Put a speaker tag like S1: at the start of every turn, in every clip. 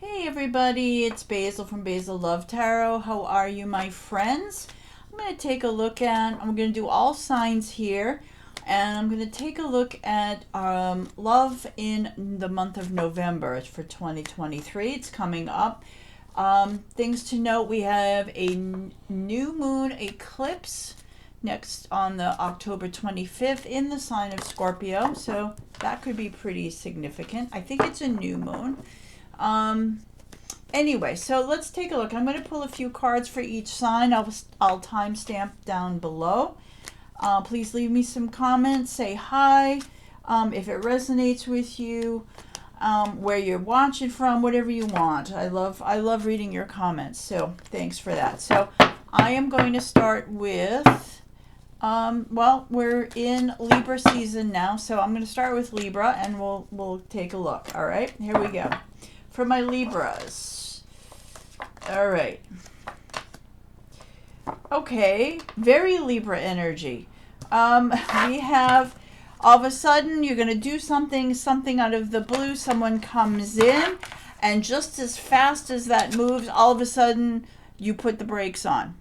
S1: Hey everybody, it's Basil from Basil Love Tarot. How are you, my friends? I'm going to take a look at, I'm going to do all signs here, and I'm going to take a look at love in the month of November. It's for 2023. It's coming up. Things to note, we have a new moon eclipse next on the October 25th in the sign of Scorpio, so that could be pretty significant. I think it's a new moon. Anyway, so let's take a look. I'm going to pull a few cards for each sign. I'll timestamp down below. Please leave me some comments. Say hi. If it resonates with you, where you're watching from, whatever you want. I love reading your comments. So thanks for that. So I am going to start with, well, we're in Libra season now. So I'm going to start with Libra and we'll take a look. All right, here we go. For my Libras. All right. Okay, very Libra energy. We have, all of a sudden, you're going to do something out of the blue. Someone comes in, and just as fast as that moves, all of a sudden, you put the brakes on.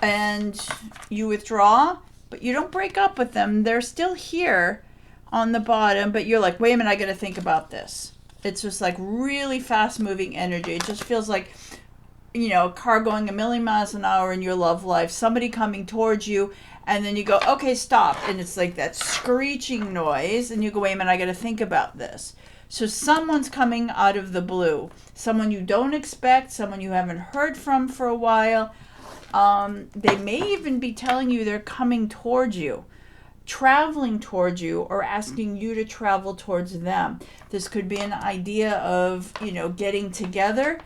S1: And you withdraw, but you don't break up with them. They're still here on the bottom, but you're like, wait a minute, I got to think about this. It's just like really fast moving energy. It just feels like, you know, a car going a million miles an hour in your love life, somebody coming towards you, and then you go, okay, stop. And it's like that screeching noise, and you go, wait a minute, I got to think about this. So someone's coming out of the blue, someone you don't expect, someone you haven't heard from for a while. They may even be telling you they're coming towards you, traveling towards you, or asking you to travel towards them. This could be an idea of, you know, getting together,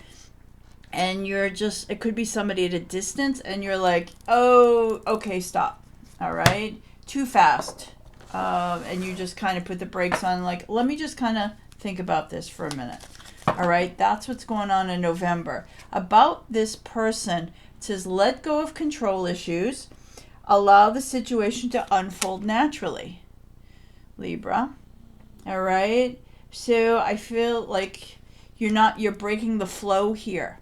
S1: and you're just, it could be somebody at a distance, and you're like, oh, okay, stop. All right, too fast. And you just kind of put the brakes on, like, let me just kind of think about this for a minute. All right, that's what's going on in November. About this person, it says, let go of control issues. Allow the situation to unfold naturally, Libra. All right. So I feel like you're breaking the flow here,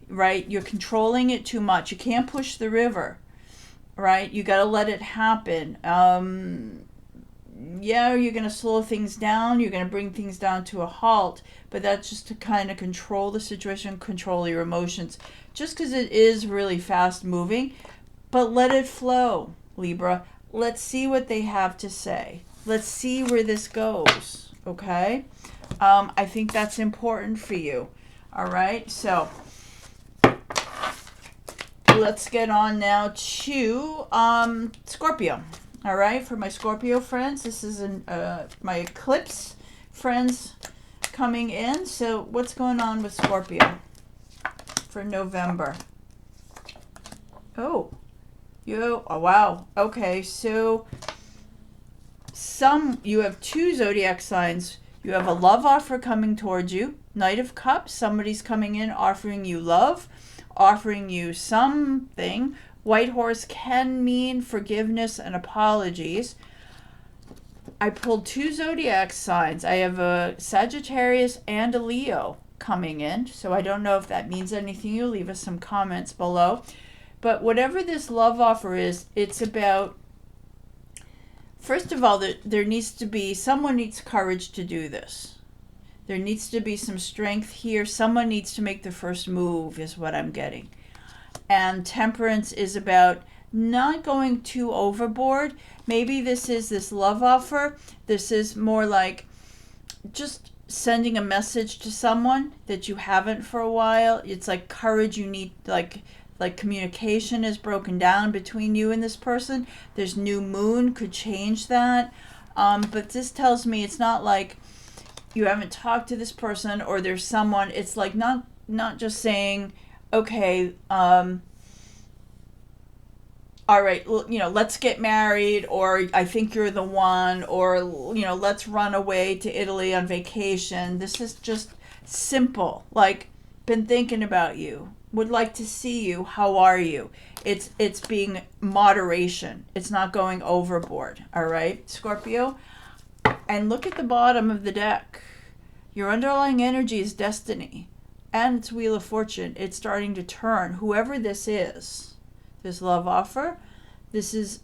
S1: right? You're controlling it too much. You can't push the river, right? You got to let it happen. Yeah, you're going to slow things down. You're going to bring things down to a halt, but that's just to kind of control the situation, control your emotions, just because it is really fast moving. But let it flow, Libra. Let's see what they have to say. Let's see where this goes, okay? I think that's important for you, all right? So let's get on now to Scorpio, all right? For my Scorpio friends, this is my eclipse friends coming in. So what's going on with Scorpio for November? Oh, wow. Okay, so you have two zodiac signs. You have a love offer coming towards you. Knight of Cups, somebody's coming in offering you love, offering you something. White horse can mean forgiveness and apologies. I pulled two zodiac signs. I have a Sagittarius and a Leo coming in, so I don't know if that means anything. You'll leave us some comments below. But whatever this love offer is, it's about, first of all, there needs to be, someone needs courage to do this. There needs to be some strength here. Someone needs to make the first move is what I'm getting. And temperance is about not going too overboard. Maybe this love offer. This is more like just sending a message to someone that you haven't for a while. It's like courage you need, like communication is broken down between you and this person. There's new moon, could change that. But this tells me it's not like you haven't talked to this person or there's someone. It's like not just saying, okay, all right, well, you know, let's get married, or I think you're the one, or, you know, let's run away to Italy on vacation. This is just simple, like, been thinking about you, would like to see you, how are you? It's being moderation. It's not going overboard, all right, Scorpio? And look at the bottom of the deck. Your underlying energy is destiny. And it's Wheel of Fortune. It's starting to turn. Whoever this is, this love offer, this is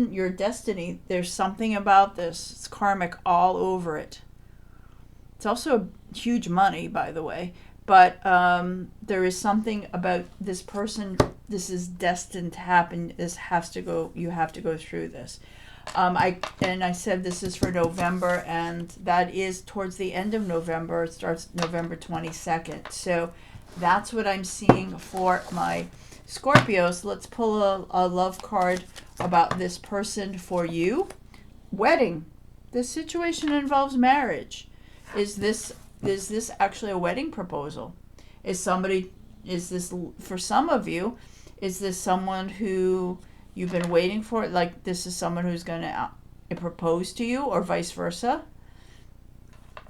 S1: your destiny. There's something about this. It's karmic all over it. It's also huge money, by the way. But there is something about this person. This is destined to happen. This has to go. You have to go through this. I said this is for November, and that is towards the end of November. It starts November 22nd. So that's what I'm seeing for my Scorpios. Let's pull a love card about this person for you. Wedding. This situation involves marriage. Is this actually a wedding proposal? Is this, for some of you, is this someone who you've been waiting for? Like, this is someone who's going to propose to you, or vice versa?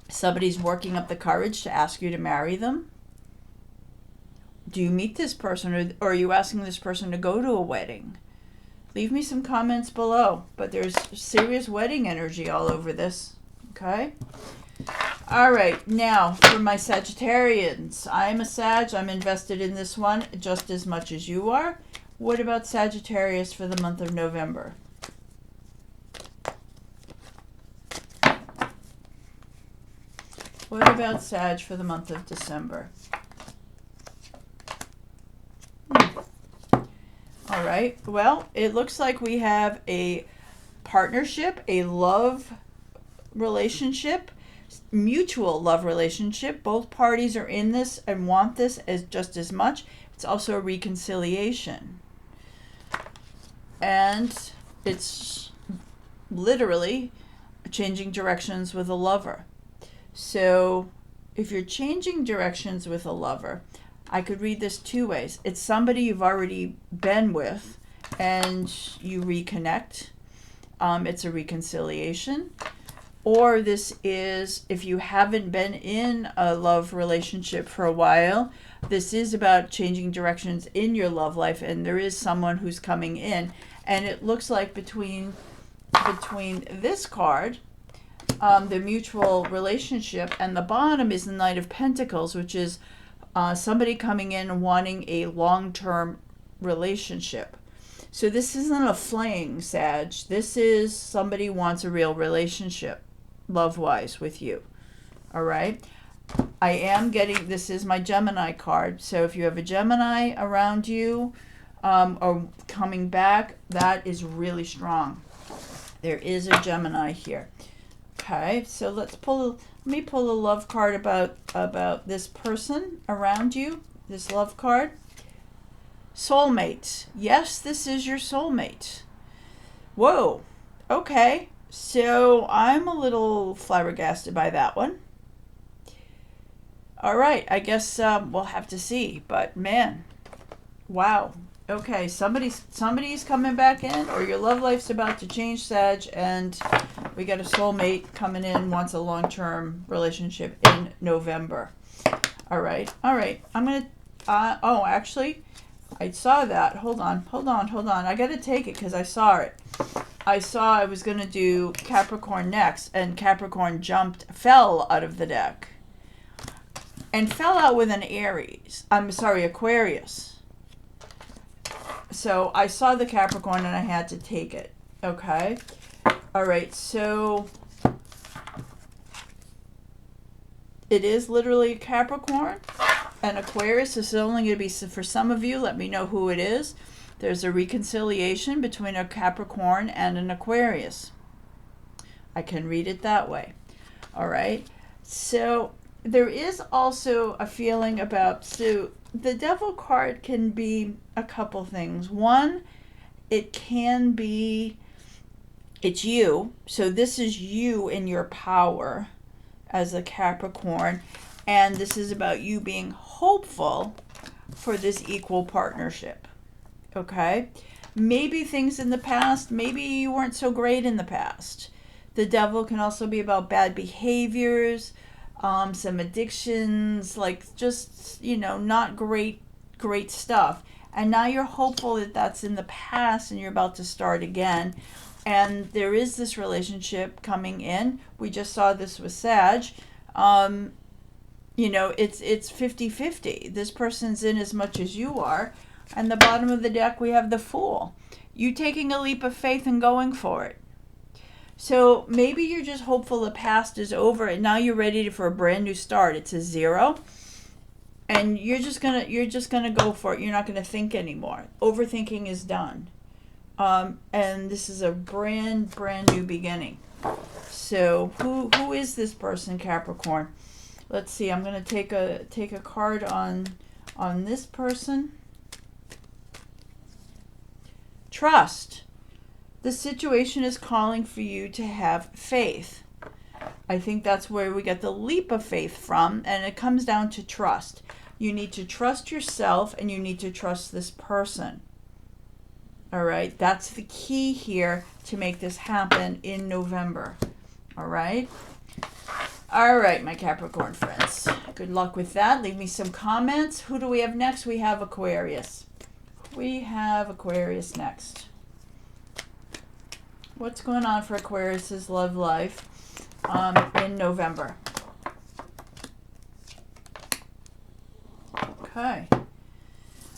S1: Somebody's working up the courage to ask you to marry them? Do you meet this person, or are you asking this person to go to a wedding? Leave me some comments below. But there's serious wedding energy all over this. Okay? All right, now for my Sagittarians. I'm a Sag. I'm invested in this one just as much as you are. What about Sagittarius for the month of November? What about Sag for the month of December? All right, well, it looks like we have a partnership, a love relationship, mutual love relationship. Both parties are in this and want this as just as much. It's also a reconciliation. And it's literally changing directions with a lover. So if you're changing directions with a lover, I could read this two ways. It's somebody you've already been with and you reconnect. It's a reconciliation. Or this is, if you haven't been in a love relationship for a while, this is about changing directions in your love life, and there is someone who's coming in. And it looks like between this card, the mutual relationship, and the bottom is the Knight of Pentacles, which is somebody coming in and wanting a long-term relationship. So this isn't a fling, Sag. This is somebody wants a real relationship, love-wise, with you. All right? I am getting, this is my Gemini card. So if you have a Gemini around you or coming back, that is really strong. There is a Gemini here. Okay, so let me pull a love card about this person around you, this love card. Soulmate. Yes, this is your soulmate. Whoa. Okay, so I'm a little flabbergasted by that one. All right, I guess we'll have to see. But man, wow. Okay, somebody's coming back in, or your love life's about to change, Sag, and we got a soulmate coming in, wants a long-term relationship in November. All right. I'm gonna. Oh, actually, I saw that. Hold on. I gotta take it because I saw it. I saw I was gonna do Capricorn next, and Capricorn fell out of the deck, and fell out with an Aries. Aquarius. So I saw the Capricorn and I had to take it. Okay. All right. So it is literally Capricorn and Aquarius. This is only going to be for some of you. Let me know who it is. There's a reconciliation between a Capricorn and an Aquarius. I can read it that way. All right. So there is also a feeling about, so the Devil card can be a couple things. One, it can be, it's you. So this is you in your power as a Capricorn. And this is about you being hopeful for this equal partnership. Okay? Maybe things in the past, maybe you weren't so great in the past. The Devil can also be about bad behaviors, some addictions, like just, not great stuff. And now you're hopeful that that's in the past and you're about to start again. And there is this relationship coming in. We just saw this with Sag. You know, it's 50-50. This person's in as much as you are. And the bottom of the deck, we have the Fool. You taking a leap of faith and going for it. So maybe you're just hopeful the past is over and now you're ready for a brand new start. It's a 0. And you're just gonna go for it. You're not gonna think anymore. Overthinking is done. And this is a brand new beginning. So who is this person, Capricorn? Let's see. I'm gonna take a card on this person. Trust. The situation is calling for you to have faith. I think that's where we get the leap of faith from, and it comes down to trust. You need to trust yourself and you need to trust this person. All right, that's the key here to make this happen in November. All right, my Capricorn friends. Good luck with that. Leave me some comments. Who do we have next? We have Aquarius. We have Aquarius next. What's going on for Aquarius's love life in November? Okay.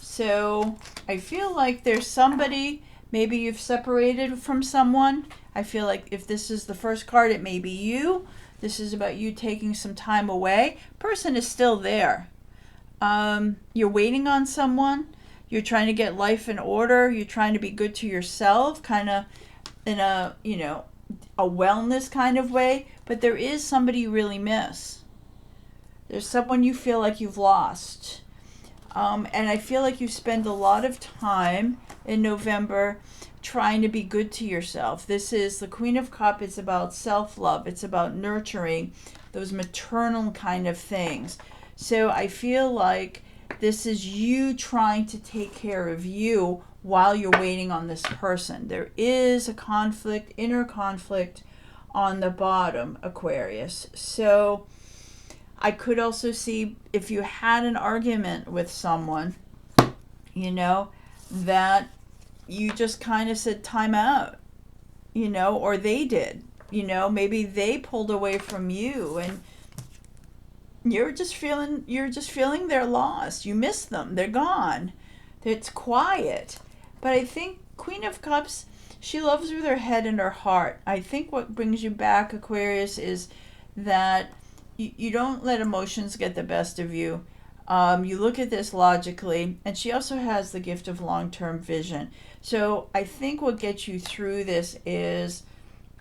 S1: So I feel like there's somebody, maybe you've separated from someone. I feel like if this is the first card, it may be you. This is about you taking some time away. Person is still there. You're waiting on someone. You're trying to get life in order. You're trying to be good to yourself, kind of in a, you know, a wellness kind of way. But there is somebody you really miss. There's someone you feel like you've lost. And I feel like you spend a lot of time in November trying to be good to yourself. This is the Queen of Cups. It's about self-love. It's about nurturing those maternal kind of things. So I feel like this is you trying to take care of you while you're waiting on this person. There is a conflict, inner conflict on the bottom, Aquarius. So I could also see if you had an argument with someone, you know, that you just kind of said time out, you know, or they did, you know, maybe they pulled away from you and you're just feeling they're lost. You miss them. They're gone. It's quiet. But I think Queen of Cups, she loves with her head and her heart. I think what brings you back, Aquarius, is that you don't let emotions get the best of you. You look at this logically, and she also has the gift of long-term vision. So I think what gets you through this is,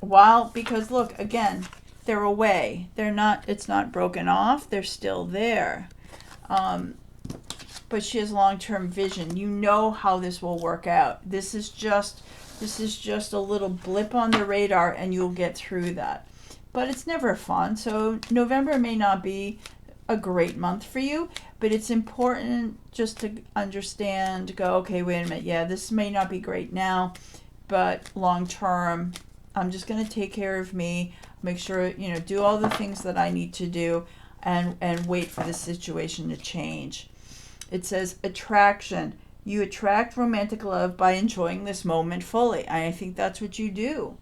S1: because look, again, they're away. It's not broken off. They're still there. But she has long-term vision. You know how this will work out. This is just a little blip on the radar, and you'll get through that. But it's never fun. So November may not be a great month for you, but it's important just to understand, go, okay, wait a minute. Yeah, this may not be great now, but long term, I'm just going to take care of me, make sure, you know, do all the things that I need to do and wait for the situation to change. It says attraction. You attract romantic love by enjoying this moment fully. I think that's what you do.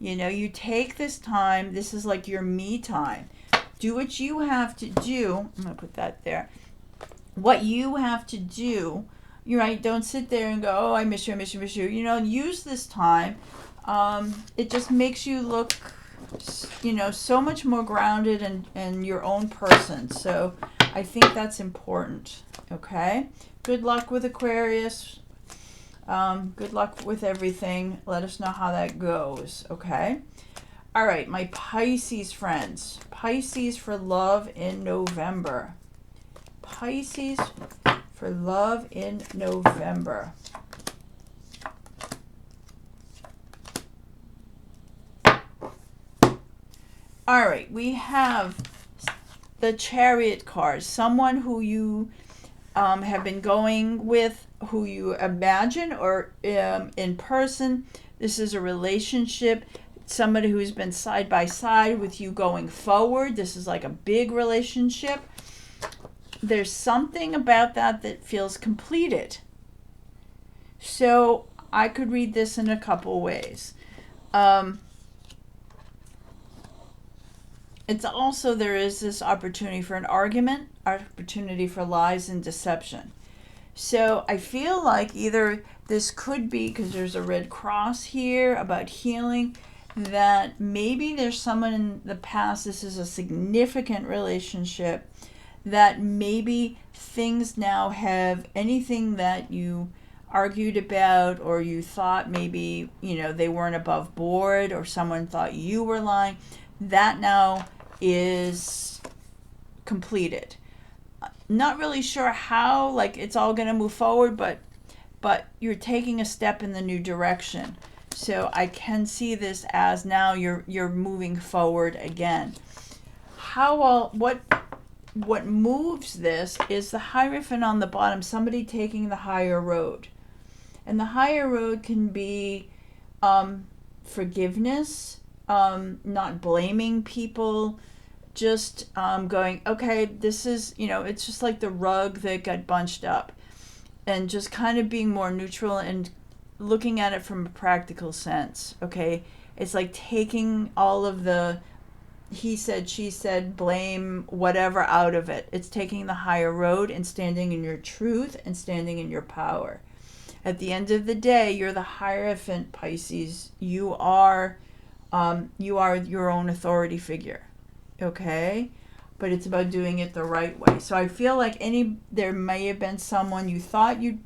S1: You know, you take this time. This is like your me time. Do what you have to do. I'm going to put that there. What you have to do, you're right. Don't sit there and go, oh, I miss you, I miss you, I miss you. You know, use this time. It just makes you look, you know, so much more grounded and your own person. So I think that's important. Okay. Good luck with Aquarius. Good luck with everything. Let us know how that goes. Okay. All right, my Pisces friends. Pisces for love in November. Pisces for love in November. All right, we have the Chariot card. Someone who you have been going with, who you imagine or in person. This is a relationship. Somebody who's been side by side with you going forward. This is like a big relationship. There's something about that feels completed. So I could read this in a couple ways. It's also, there is this opportunity for an argument, opportunity for lies and deception. So I feel like either this could be, because there's a red cross here about healing, that maybe there's someone in the past, this is a significant relationship, that maybe things now have, anything that you argued about or you thought maybe, they weren't above board, or someone thought you were lying, that now is completed. Not really sure how, like, it's all going to move forward, but you're taking a step in the new direction. So I can see this as now you're moving forward again. What moves this is the Hierophant on the bottom, somebody taking the higher road. And the higher road can be forgiveness, not blaming people, just going, okay, this is, it's just like the rug that got bunched up, and just kind of being more neutral and looking at it from a practical sense. Okay, it's like taking all of the he said, she said, blame, whatever out of it. It's taking the higher road and standing in your truth and standing in your power. At the end of the day, you're the Hierophant, Pisces. You are your own authority figure. Okay? But it's about doing it the right way. So I feel like there may have been someone you thought you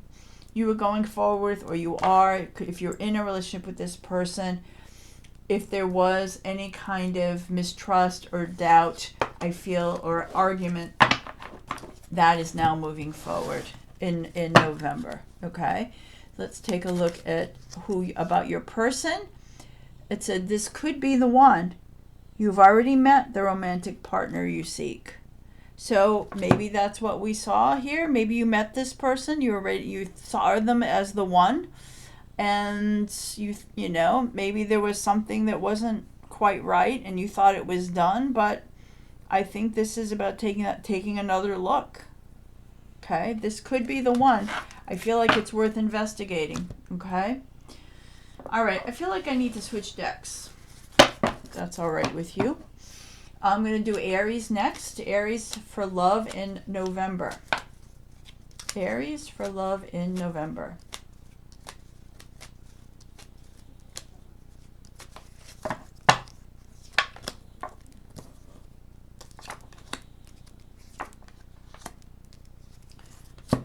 S1: were going forward with, or you are, if you're in a relationship with this person, if there was any kind of mistrust or doubt, I feel, or argument, that is now moving forward in November. Okay? Let's take a look at about your person. It said this could be the one. You've already met the romantic partner you seek. So maybe that's what we saw here. Maybe you met this person, you saw them as the one, and maybe there was something that wasn't quite right and you thought it was done, but I think this is about taking another look. Okay, this could be the one. I feel like it's worth investigating. Okay, all right, I feel like I need to switch decks. That's all right with you. I'm going to do Aries next. Aries for love in November. Aries for love in November.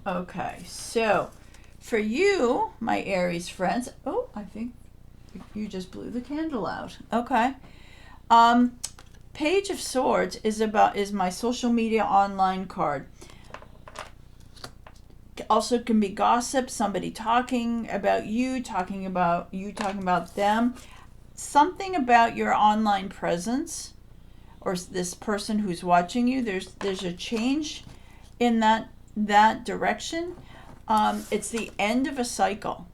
S1: Okay, so for you, my Aries friends, I think you just blew the candle out. Okay. Page of Swords is my social media online card. Also can be gossip, somebody talking about you, talking about them. Something about your online presence or this person who's watching you. There's a change in that direction. It's the end of a cycle.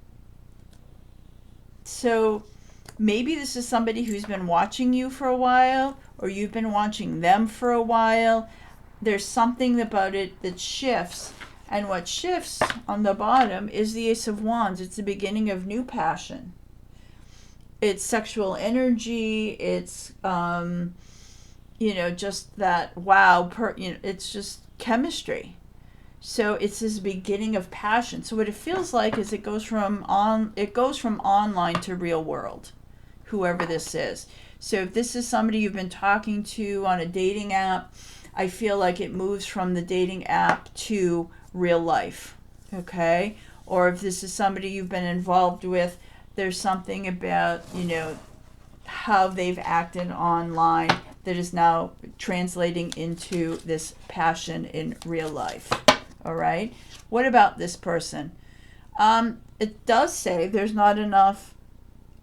S1: So maybe this is somebody who's been watching you for a while, or you've been watching them for a while. There's something about it that shifts. And what shifts on the bottom is the Ace of Wands. It's the beginning of new passion. It's sexual energy. It's, just that, wow, it's just chemistry. So it's this beginning of passion. So what it feels like is it goes from online to real world, whoever this is. So if this is somebody you've been talking to on a dating app, I feel like it moves from the dating app to real life. Okay? Or if this is somebody you've been involved with, there's something about, how they've acted online that is now translating into this passion in real life. All right. What about this person? It does say there's not enough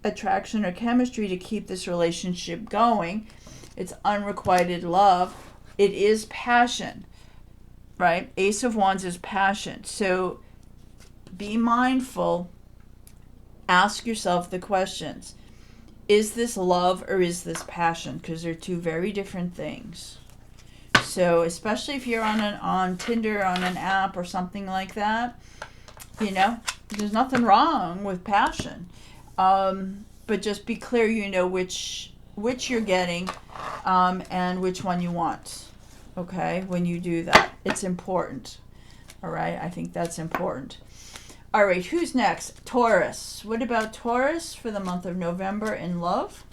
S1: attraction or chemistry to keep this relationship going. It's unrequited love. It is passion, right? Ace of Wands is passion. So be mindful. Ask yourself the questions. Is this love or is this passion? Because they're two very different things. So especially if you're on Tinder, on an app or something like that, there's nothing wrong with passion. But just be clear, which which you're getting, and which one you want. Okay, when you do that, it's important. All right, I think that's important. All right, who's next? Taurus. What about Taurus for the month of November in love?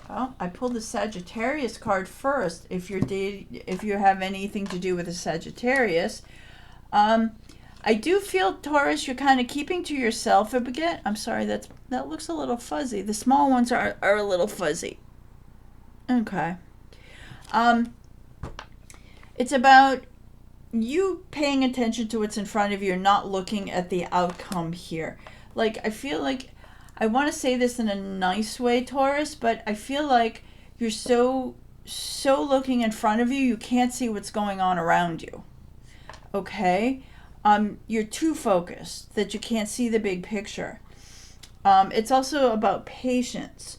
S1: Well, I pulled the Sagittarius card first. If you have anything to do with a Sagittarius, I do feel, Taurus, you're kind of keeping to yourself a bit. I'm sorry, that looks a little fuzzy. The small ones are a little fuzzy. Okay. It's about you paying attention to what's in front of you and not looking at the outcome here. Like, I feel like, I want to say this in a nice way, Taurus, but I feel like you're so looking in front of you, you can't see what's going on around you. Okay? You're too focused that you can't see the big picture. It's also about patience.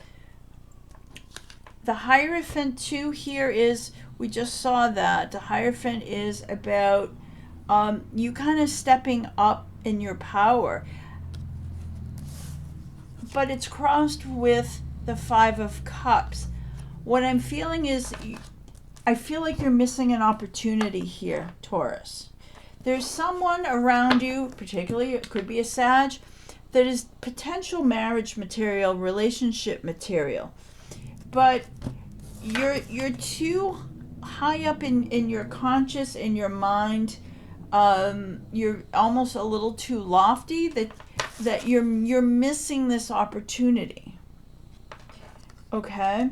S1: The Hierophant too here is, we just saw that. The Hierophant is about you kind of stepping up in your power. But it's crossed with the Five of Cups. What I'm feeling is, I feel like you're missing an opportunity here, Taurus. There's someone around you, particularly, it could be a Sag, that is potential marriage material, relationship material. But you're too high up in your conscious, in your mind. You're almost a little too lofty that you're missing this opportunity. Okay.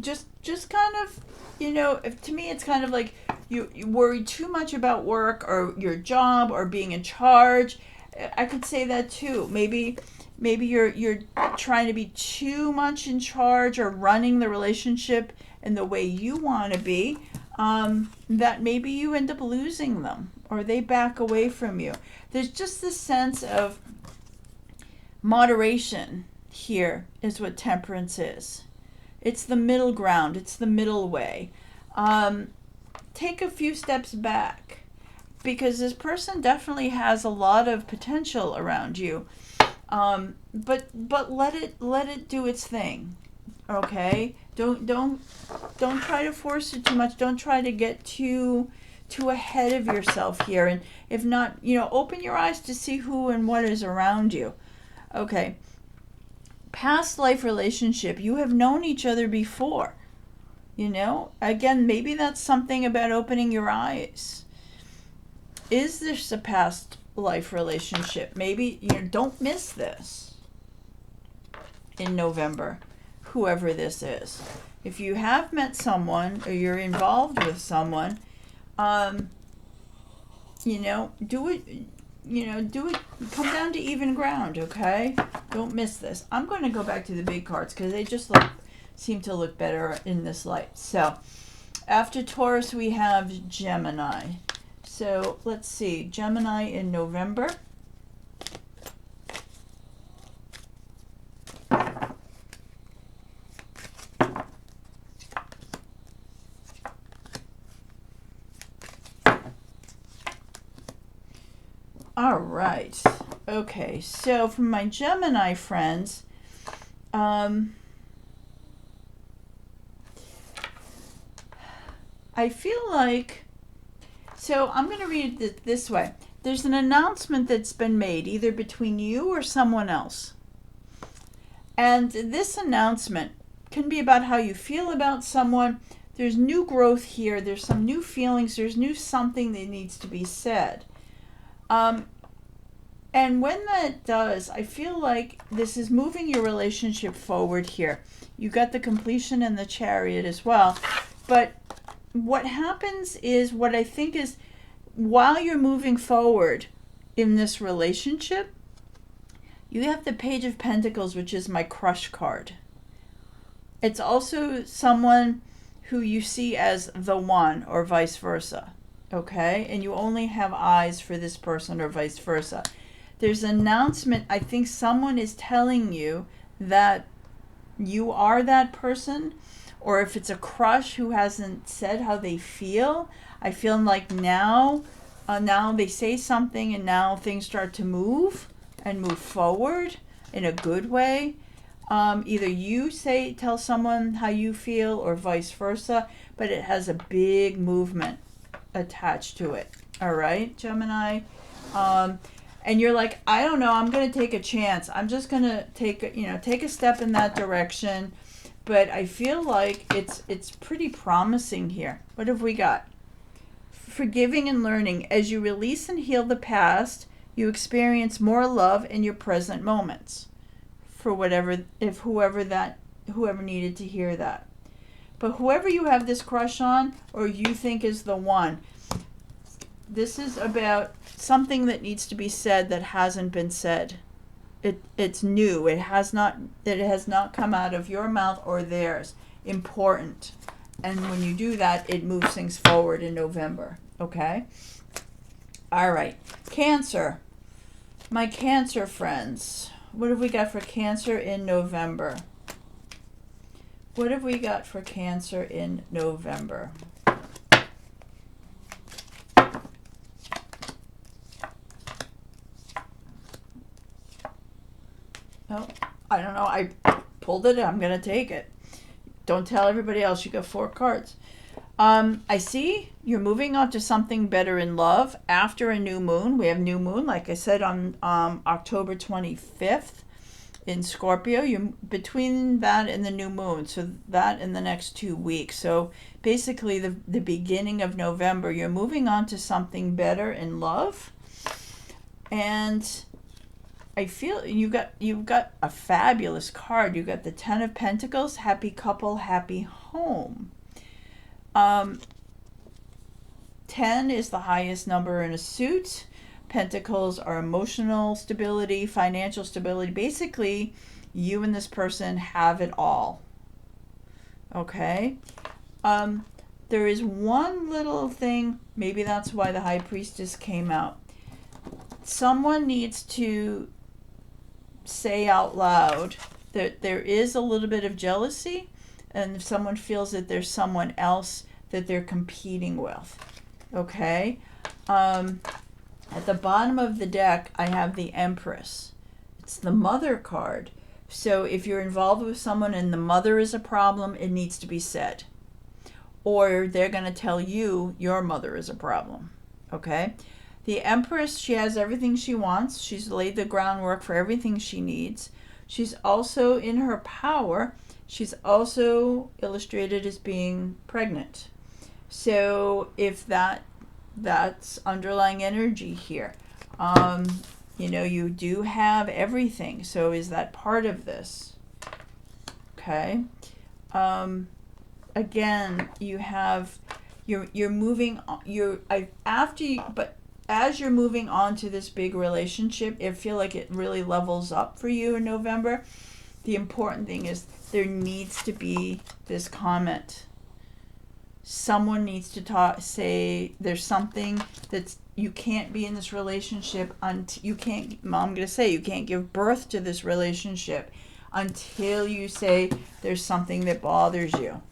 S1: Just kind of, to me it's kind of like you worry too much about work or your job or being in charge. I could say that too. Maybe you're trying to be too much in charge or running the relationship in the way you want to be, that maybe you end up losing them or they back away from you. There's just this sense of moderation here is what temperance is. It's the middle ground. It's the middle way. Take a few steps back, because this person definitely has a lot of potential around you. But let it do its thing. Okay? Don't try to force it too much. Don't try to get too ahead of yourself here. And if not, open your eyes to see who and what is around you. Okay. Past life relationship. You have known each other before. Again, maybe that's something about opening your eyes. Is this a past life relationship? Maybe, don't miss this in November, whoever this is. If you have met someone or you're involved with someone, do it, come down to even ground, okay? Don't miss this. I'm going to go back to the big cards because they just seem to look better in this light. So, after Taurus, we have Gemini. So, let's see. Gemini in November. All right. Okay. So, for my Gemini friends, I feel like, so I'm going to read it this way. There's an announcement that's been made, either between you or someone else. And this announcement can be about how you feel about someone. There's new growth here. There's some new feelings. There's new something that needs to be said. And when that does, I feel like this is moving your relationship forward here. You got the completion and the Chariot as well. But what happens is, what I think is, while you're moving forward in this relationship, you have the Page of Pentacles, which is my crush card. It's also someone who you see as the one, or vice versa. Okay? And you only have eyes for this person, or vice versa. There's an announcement. I think someone is telling you that you are that person. Or if it's a crush who hasn't said how they feel, I feel like now now they say something and now things start to move and move forward in a good way. Either you tell someone how you feel or vice versa, but it has a big movement attached to it. All right, Gemini. And you're like, I don't know, I'm going to take a chance. I'm just going to take a step in that direction. But I feel like it's pretty promising here. What have we got? Forgiving and learning. As you release and heal the past, you experience more love in your present moments. For whoever needed to hear that. But whoever you have this crush on or you think is the one, this is about something that needs to be said that hasn't been said. It's new. It has not come out of your mouth or theirs. Important. And when you do that, it moves things forward in November. Okay? All right. Cancer. My Cancer friends. What have we got for Cancer in November? What have we got for Cancer in November? Oh, I don't know. I pulled it. I'm going to take it. Don't tell everybody else. You got 4 cards. I see you're moving on to something better in love after a new moon. We have new moon, like I said, on October 25th in Scorpio. You're between that and the new moon, so that in the next 2 weeks. So basically the beginning of November, you're moving on to something better in love. And I feel you've got a fabulous card. You got the 10 of Pentacles, happy couple, happy home. 10 is the highest number in a suit. Pentacles are emotional stability, financial stability. Basically, you and this person have it all. Okay? There is one little thing, maybe that's why the High Priestess came out. Someone needs to say out loud that there is a little bit of jealousy, and if someone feels that there's someone else that they're competing with. Okay? At the bottom of the deck, I have the Empress. It's the mother card. So if you're involved with someone and the mother is a problem, it needs to be said. Or they're going to tell you your mother is a problem. Okay? The Empress, she has everything she wants. She's laid the groundwork for everything she needs. She's also in her power. She's also illustrated as being pregnant. So if that's underlying energy here. You do have everything. So is that part of this? Okay. Again, you have you're moving as you're moving on to this big relationship, I feel like it really levels up for you in November. The important thing is there needs to be this comment. Someone needs to say there's something that's, you can't be in this relationship until you can't give birth to this relationship until you say there's something that bothers you.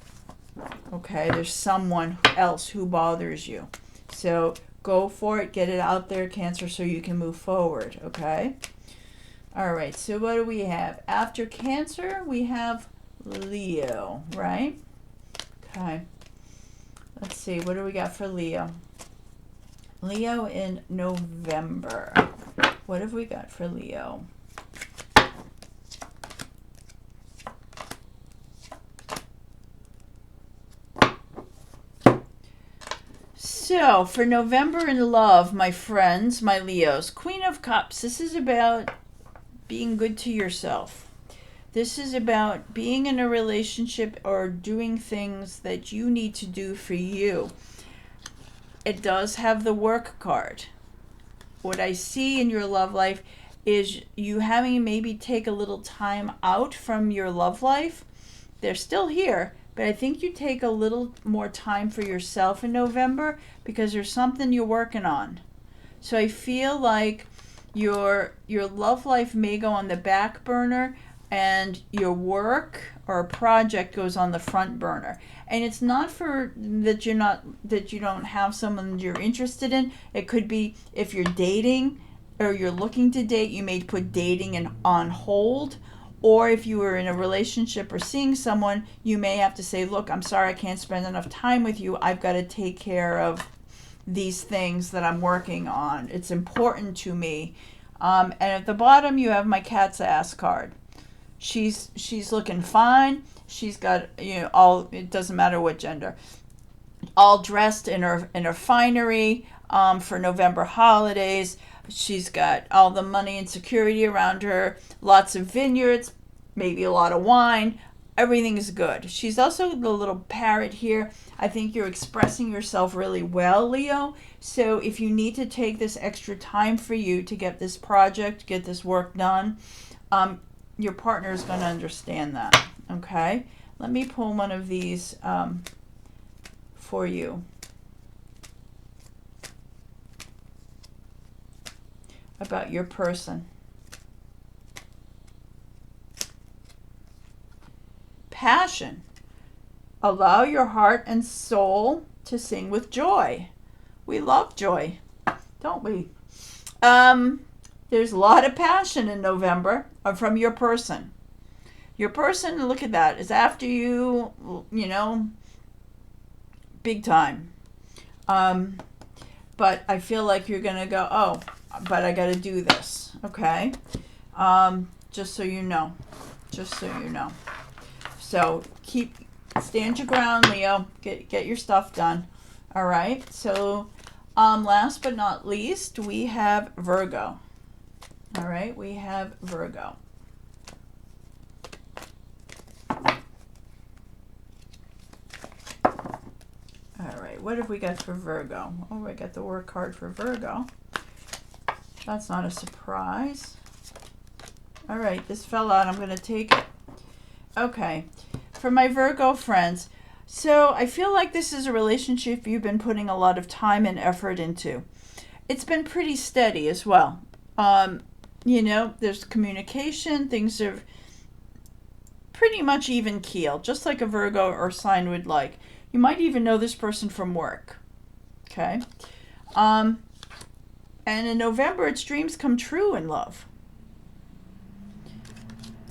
S1: Okay, there's someone else who bothers you. So go for it, get it out there, Cancer, so you can move forward, okay? All right, so what do we have? After Cancer, we have Leo, right? Okay. Let's see, what do we got for Leo? Leo in November. What have we got for Leo? So, for November in love, my friends, my Leos, Queen of Cups, this is about being good to yourself. This is about being in a relationship or doing things that you need to do for you. It does have the work card. What I see in your love life is you having maybe take a little time out from your love life. They're still here, but I think you take a little more time for yourself in November because there's something you're working on. So I feel like your love life may go on the back burner and your work or project goes on the front burner. And it's not for that you don't have someone you're interested in. It could be if you're dating or you're looking to date, you may put dating on hold. Or if you were in a relationship or seeing someone, you may have to say, look, I'm sorry I can't spend enough time with you. I've got to take care of these things that I'm working on. It's important to me. And at the bottom, you have my cat's ass card. She's looking fine. She's got, all, it doesn't matter what gender, all dressed in her finery for November holidays. She's got all the money and security around her, lots of vineyards, maybe a lot of wine. Everything is good. She's also the little parrot here. I think you're expressing yourself really well, Leo. So if you need to take this extra time for you to get this project, get this work done, your partner is going to understand that. Okay? Let me pull one of these for you. About your person. Passion. Allow your heart and soul to sing with joy. We love joy, don't we? There's a lot of passion in November from your person. Your person, look at that, is after you, big time. But I feel like you're going to go, oh, but I got to do this, okay? Just so you know. So stand your ground, Leo. Get your stuff done. All right. So last but not least, we have Virgo. All right. We have Virgo. All right. What have we got for Virgo? Oh, I got the work card for Virgo. That's not a surprise. All right. This fell out. I'm going to take it. Okay. For my Virgo friends, so I feel like this is a relationship you've been putting a lot of time and effort into. It's been pretty steady as well. There's communication. Things are pretty much even keel, just like a Virgo or sign would like. You might even know this person from work. Okay. And in November, it's dreams come true in love.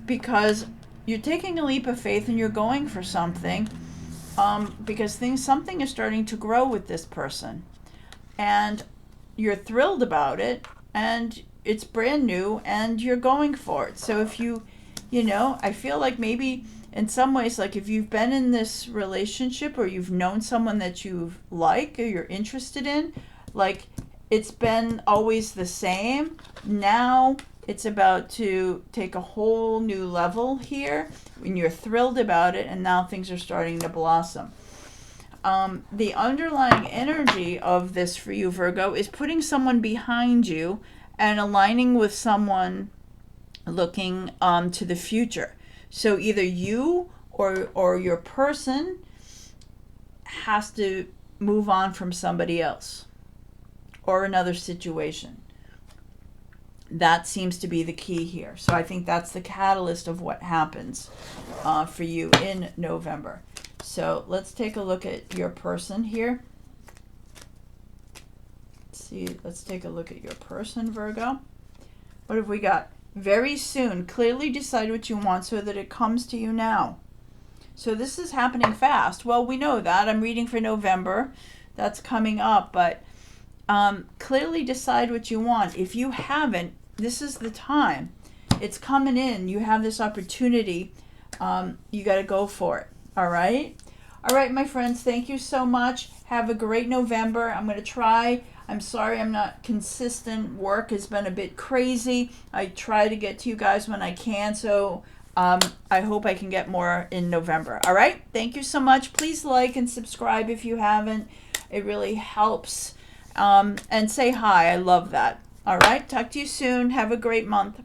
S1: Because you're taking a leap of faith and you're going for something because something is starting to grow with this person. And you're thrilled about it and it's brand new and you're going for it. So if I feel like maybe in some ways, like if you've been in this relationship or you've known someone that you like or you're interested in, like it's been always the same. Now it's about to take a whole new level here when you're thrilled about it and now things are starting to blossom. The underlying energy of this for you, Virgo, is putting someone behind you and aligning with someone looking to the future. So either you or your person has to move on from somebody else or another situation. That seems to be the key here. So I think that's the catalyst of what happens for you in November. So let's take a look at your person here. Let's take a look at your person, Virgo. What have we got? Very soon. Clearly decide what you want so that it comes to you now. So this is happening fast. Well, we know that. I'm reading for November. That's coming up, but clearly decide what you want. If you haven't, this is the time. It's coming in. You have this opportunity. You got to go for it. All right? All right, my friends. Thank you so much. Have a great November. I'm going to try. I'm sorry I'm not consistent. Work has been a bit crazy. I try to get to you guys when I can. So I hope I can get more in November. All right? Thank you so much. Please like and subscribe if you haven't. It really helps. And say hi. I love that. All right. Talk to you soon. Have a great month.